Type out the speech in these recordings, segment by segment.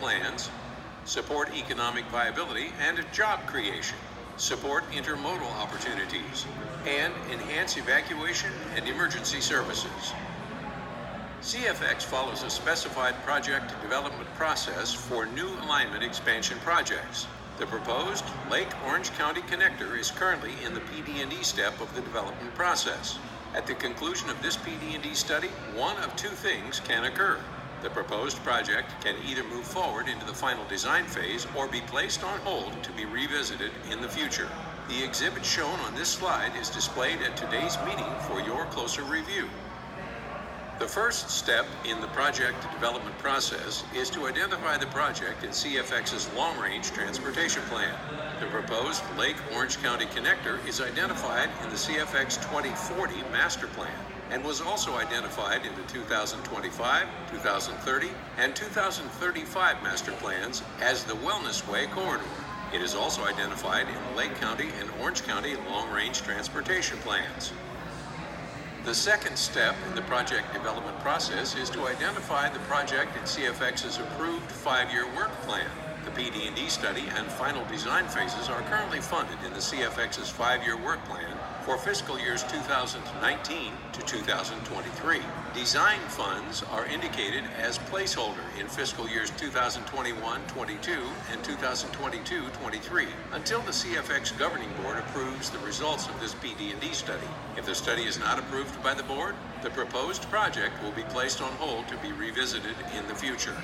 plans, support economic viability and job creation, support intermodal opportunities, and enhance evacuation and emergency services. CFX follows a specified project development process for new alignment expansion projects. The proposed Lake Orange County Connector is currently in the PD&E step of the development process. At the conclusion of this PD&E study, one of two things can occur. The proposed project can either move forward into the final design phase or be placed on hold to be revisited in the future. The exhibit shown on this slide is displayed at today's meeting for your closer review. The first step in the project development process is to identify the project in CFX's long-range transportation plan. The proposed Lake Orange County Connector is identified in the CFX 2040 master plan and was also identified in the 2025, 2030, and 2035 master plans as the Wellness Way corridor. It is also identified in the Lake County and Orange County long-range transportation plans. The second step in the project development process is to identify the project in CFX's approved 5-year work plan. The PD&E study and final design phases are currently funded in the CFX's 5-year work plan for fiscal years 2019 to 2023. Design funds are indicated as placeholder in fiscal years 2021-22 and 2022-23 until the CFX Governing Board approves the results of this PD&E study. If the study is not approved by the board, the proposed project will be placed on hold to be revisited in the future.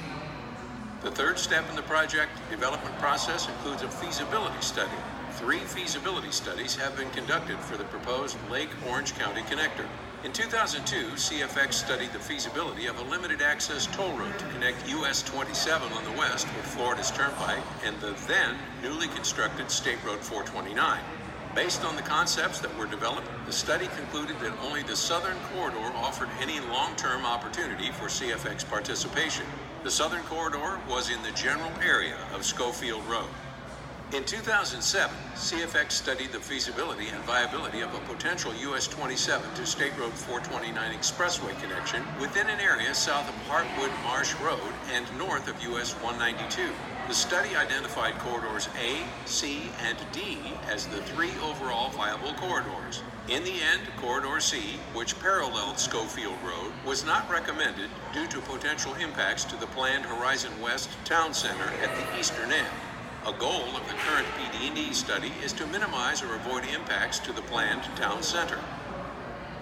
The third step in the project development process includes a feasibility study. 3 feasibility studies have been conducted for the proposed Lake Orange County Connector. In 2002, CFX studied the feasibility of a limited access toll road to connect US 27 on the west with Florida's Turnpike and the then newly constructed State Road 429. Based on the concepts that were developed, the study concluded that only the southern corridor offered any long-term opportunity for CFX participation. The southern corridor was in the general area of Schofield Road. In 2007, CFX studied the feasibility and viability of a potential US 27 to State Road 429 expressway connection within an area south of Heartwood Marsh Road and north of US 192. The study identified corridors A, C, and D as the 3 overall viable corridors. In the end, Corridor C, which paralleled Schofield Road, was not recommended due to potential impacts to the planned Horizon West Town Center at the eastern end. A goal of the current PD&E study is to minimize or avoid impacts to the planned town center.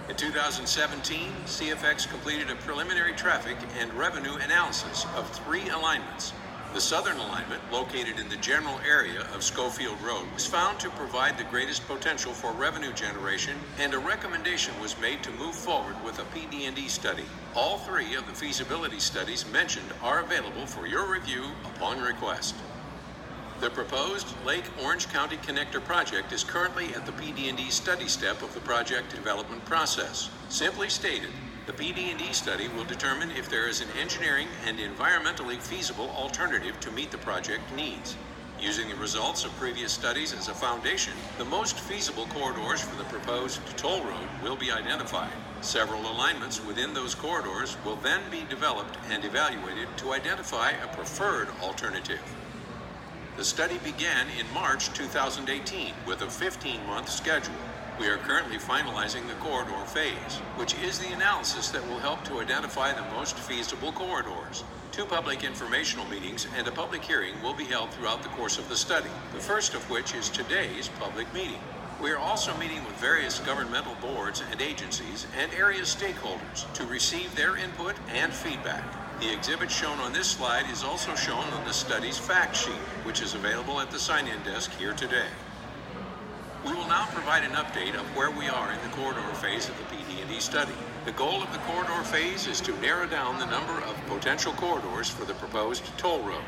In 2017, CFX completed a preliminary traffic and revenue analysis of 3 alignments. The southern alignment, located in the general area of Schofield Road, was found to provide the greatest potential for revenue generation, and a recommendation was made to move forward with a PD&E study. All 3 of the feasibility studies mentioned are available for your review upon request. The proposed Lake Orange County Connector project is currently at the PD&E study step of the project development process. Simply stated, the PD&E study will determine if there is an engineering and environmentally feasible alternative to meet the project needs. Using the results of previous studies as a foundation, the most feasible corridors for the proposed toll road will be identified. Several alignments within those corridors will then be developed and evaluated to identify a preferred alternative. The study began in March 2018 with a 15-month schedule. We are currently finalizing the corridor phase, which is the analysis that will help to identify the most feasible corridors. 2 public informational meetings and a public hearing will be held throughout the course of the study, the first of which is today's public meeting. We are also meeting with various governmental boards and agencies and area stakeholders to receive their input and feedback. The exhibit shown on this slide is also shown on the study's fact sheet, which is available at the sign-in desk here today. We will now provide an update of where we are in the corridor phase of the PD&E study. The goal of the corridor phase is to narrow down the number of potential corridors for the proposed toll road.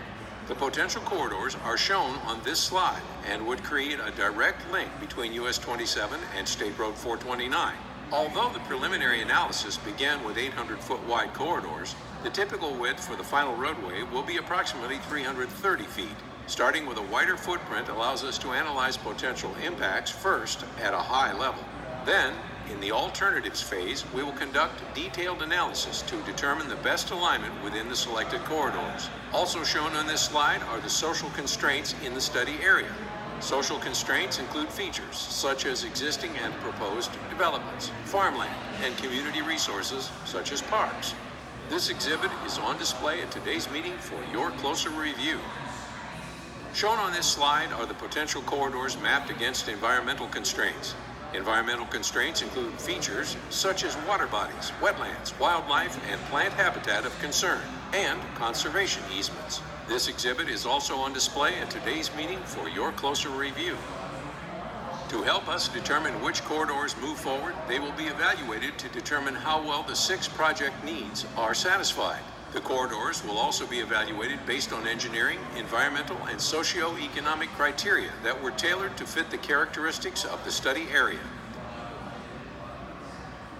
The potential corridors are shown on this slide and would create a direct link between US 27 and State Road 429. Although the preliminary analysis began with 800-foot wide corridors, the typical width for the final roadway will be approximately 330 feet. Starting with a wider footprint allows us to analyze potential impacts first at a high level. Then, In the alternatives phase, we will conduct detailed analysis to determine the best alignment within the selected corridors. Also shown on this slide are the social constraints in the study area. Social constraints include features such as existing and proposed developments, farmland, and community resources such as parks. This exhibit is on display at today's meeting for your closer review. Shown on this slide are the potential corridors mapped against environmental constraints. Environmental constraints include features such as water bodies, wetlands, wildlife, and plant habitat of concern, and conservation easements. This exhibit is also on display at today's meeting for your closer review. To help us determine which corridors move forward, they will be evaluated to determine how well the 6 project needs are satisfied. The corridors will also be evaluated based on engineering, environmental, and socio-economic criteria that were tailored to fit the characteristics of the study area.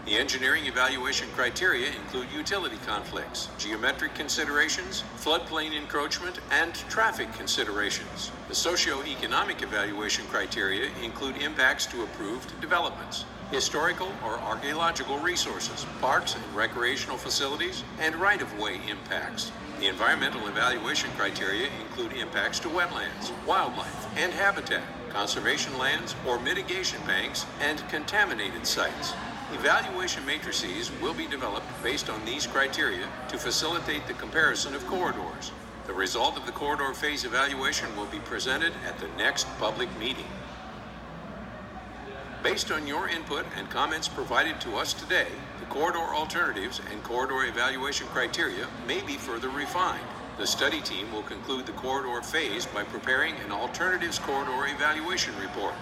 The engineering evaluation criteria include utility conflicts, geometric considerations, floodplain encroachment, and traffic considerations. The socio-economic evaluation criteria include impacts to approved developments, historical or archaeological resources, parks and recreational facilities, and right-of-way impacts. The environmental evaluation criteria include impacts to wetlands, wildlife, and habitat, conservation lands or mitigation banks, and contaminated sites. Evaluation matrices will be developed based on these criteria to facilitate the comparison of corridors. The result of the corridor phase evaluation will be presented at the next public meeting. Based on your input and comments provided to us today, the corridor alternatives and corridor evaluation criteria may be further refined. The study team will conclude the corridor phase by preparing an alternatives corridor evaluation report.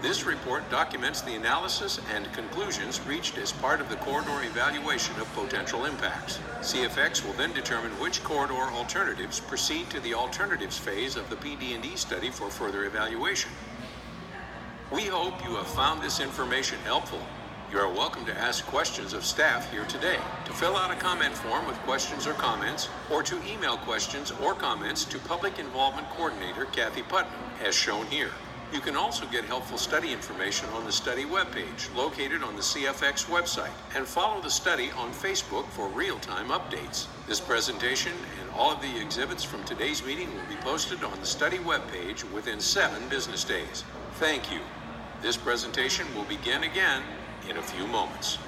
This report documents the analysis and conclusions reached as part of the corridor evaluation of potential impacts. CFX will then determine which corridor alternatives proceed to the alternatives phase of the PD&E study for further evaluation. We hope you have found this information helpful. You are welcome to ask questions of staff here today. To fill out a comment form with questions or comments, or to email questions or comments to Public Involvement Coordinator Kathy Putnam, as shown here. You can also get helpful study information on the study webpage located on the CFX website, and follow the study on Facebook for real-time updates. This presentation and all of the exhibits from today's meeting will be posted on the study webpage within 7 business days. Thank you. This presentation will begin again in a few moments.